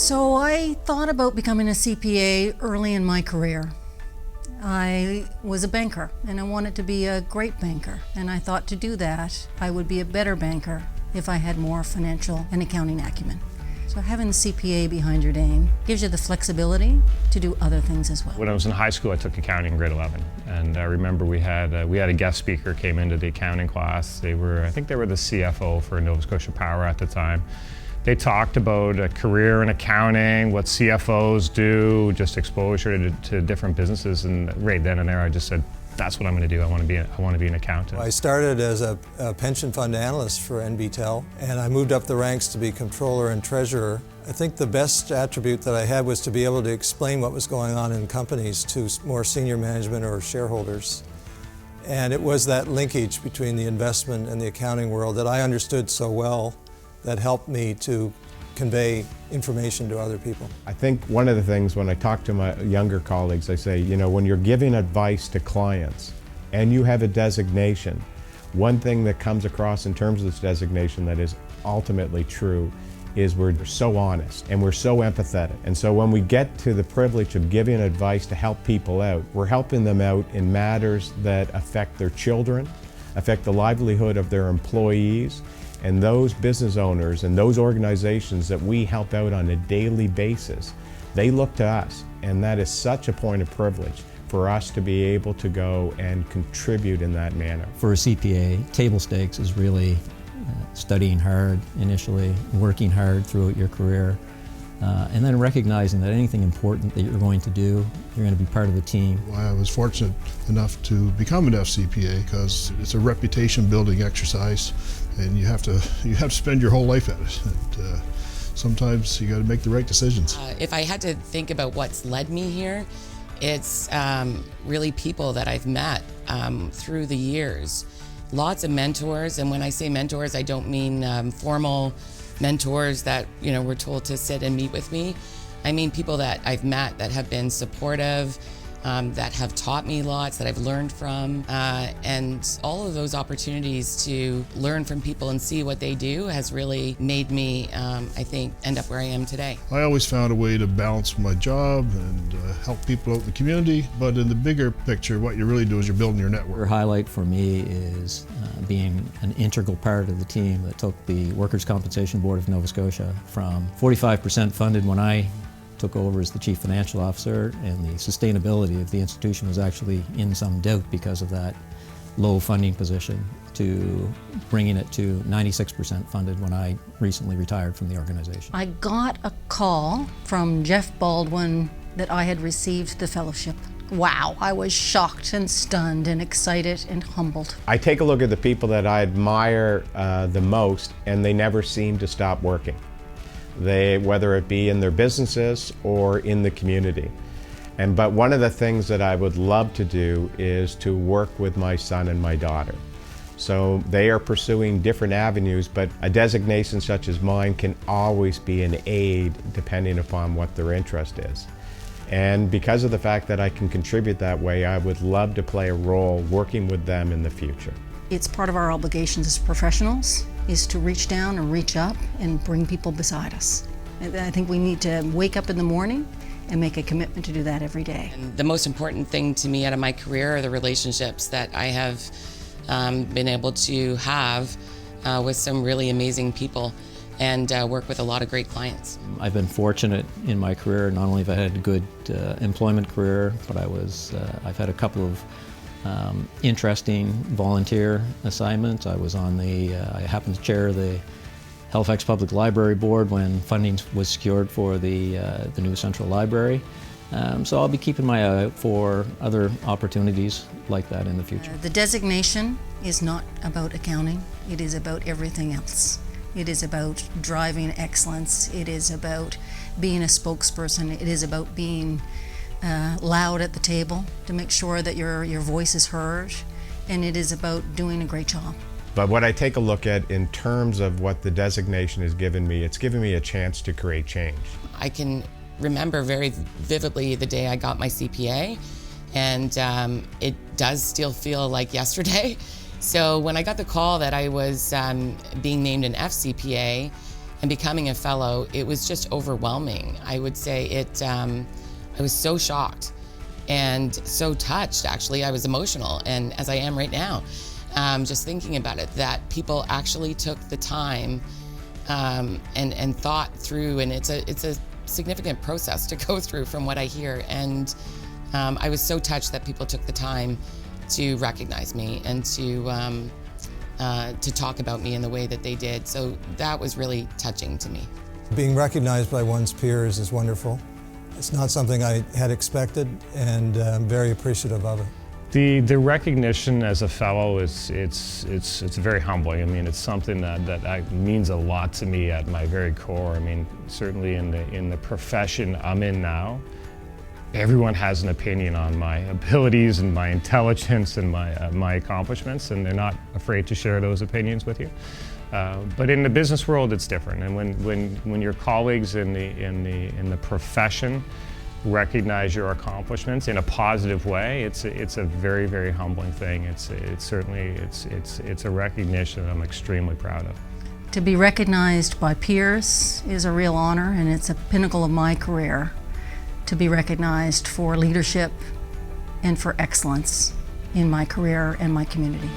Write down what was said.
So I thought about becoming a CPA early in my career. I was a banker and I wanted to be a great banker, and I thought to do that I would be a better banker if I had more financial and accounting acumen. So having the CPA behind your name gives you the flexibility to do other things as well. When I was in high school, I took accounting in grade 11, and I remember we had a guest speaker came into the accounting class. I think they were the CFO for Nova Scotia Power at the time. They talked about a career in accounting, what CFOs do, just exposure to different businesses, and right then and there I just said, that's what I'm going to do. I want to be an accountant. I started as a pension fund analyst for NBTEL, and I moved up the ranks to be controller and treasurer. I think the best attribute that I had was to be able to explain what was going on in companies to more senior management or shareholders. And it was that linkage between the investment and the accounting world that I understood so well that helped me to convey information to other people. I think one of the things when I talk to my younger colleagues, I say, when you're giving advice to clients and you have a designation, one thing that comes across in terms of this designation that is ultimately true is we're so honest and we're so empathetic. And so when we get to the privilege of giving advice to help people out, we're helping them out in matters that affect their children, affect the livelihood of their employees, and those business owners and those organizations that we help out on a daily basis, they look to us, and that is such a point of privilege for us to be able to go and contribute in that manner. For a CPA, table stakes is really studying hard initially, working hard throughout your career, and then recognizing that anything important that you're going to do, you're going to be part of the team. I was fortunate enough to become an FCPA because it's a reputation building exercise, and you have to spend your whole life at it. And, sometimes you got to make the right decisions. If I had to think about what's led me here, it's really people that I've met through the years. Lots of mentors, and when I say mentors, I don't mean formal mentors that were told to sit and meet with me. I mean people that I've met that have been supportive, that have taught me lots, that I've learned from, and all of those opportunities to learn from people and see what they do has really made me, I think, end up where I am today. I always found a way to balance my job and help people out in the community, but in the bigger picture, what you really do is you're building your network. Your highlight for me is being an integral part of the team that took the Workers' Compensation Board of Nova Scotia from 45% funded when I took over as the Chief Financial Officer, and the sustainability of the institution was actually in some doubt because of that low funding position, to bringing it to 96% funded when I recently retired from the organization. I got a call from Jeff Baldwin that I had received the fellowship. Wow, I was shocked and stunned and excited and humbled. I take a look at the people that I admire the most, and they never seem to stop working. Whether it be in their businesses or in the community. But one of the things that I would love to do is to work with my son and my daughter. So they are pursuing different avenues, but a designation such as mine can always be an aid depending upon what their interest is. And because of the fact that I can contribute that way, I would love to play a role working with them in the future. It's part of our obligations as professionals is to reach down and reach up and bring people beside us. And I think we need to wake up in the morning and make a commitment to do that every day. And the most important thing to me out of my career are the relationships that I have been able to have with some really amazing people and work with a lot of great clients. I've been fortunate in my career. Not only have I had a good employment career, but I've had a couple of interesting volunteer assignments. I happened to chair the Halifax Public Library Board when funding was secured for the new Central Library. So I'll be keeping my eye out for other opportunities like that in the future. The designation is not about accounting. It is about everything else. It is about driving excellence. It is about being a spokesperson. It is about being loud at the table to make sure that your voice is heard, and it is about doing a great job. But what I take a look at in terms of what the designation has given me, it's given me a chance to create change. I can remember very vividly the day I got my CPA, and it does still feel like yesterday. So when I got the call that I was being named an FCPA, and becoming a fellow, it was just overwhelming. I would say I was so shocked and so touched, actually. I was emotional, and as I am right now, just thinking about it, that people actually took the time and thought through, and it's a significant process to go through from what I hear. And I was so touched that people took the time to recognize me and to talk about me in the way that they did. So that was really touching to me. Being recognized by one's peers is wonderful. It's not something I had expected, and I'm very appreciative of it. The recognition as a fellow it's very humbling. I mean, it's something that means a lot to me at my very core. I mean, certainly in the profession I'm in now, everyone has an opinion on my abilities and my intelligence and my accomplishments, and they're not afraid to share those opinions with you. But in the business world, it's different. And when your colleagues in the profession recognize your accomplishments in a positive way, it's a very, very humbling thing. It's a recognition that I'm extremely proud of. To be recognized by peers is a real honor, and it's a pinnacle of my career. To be recognized for leadership and for excellence in my career and my community.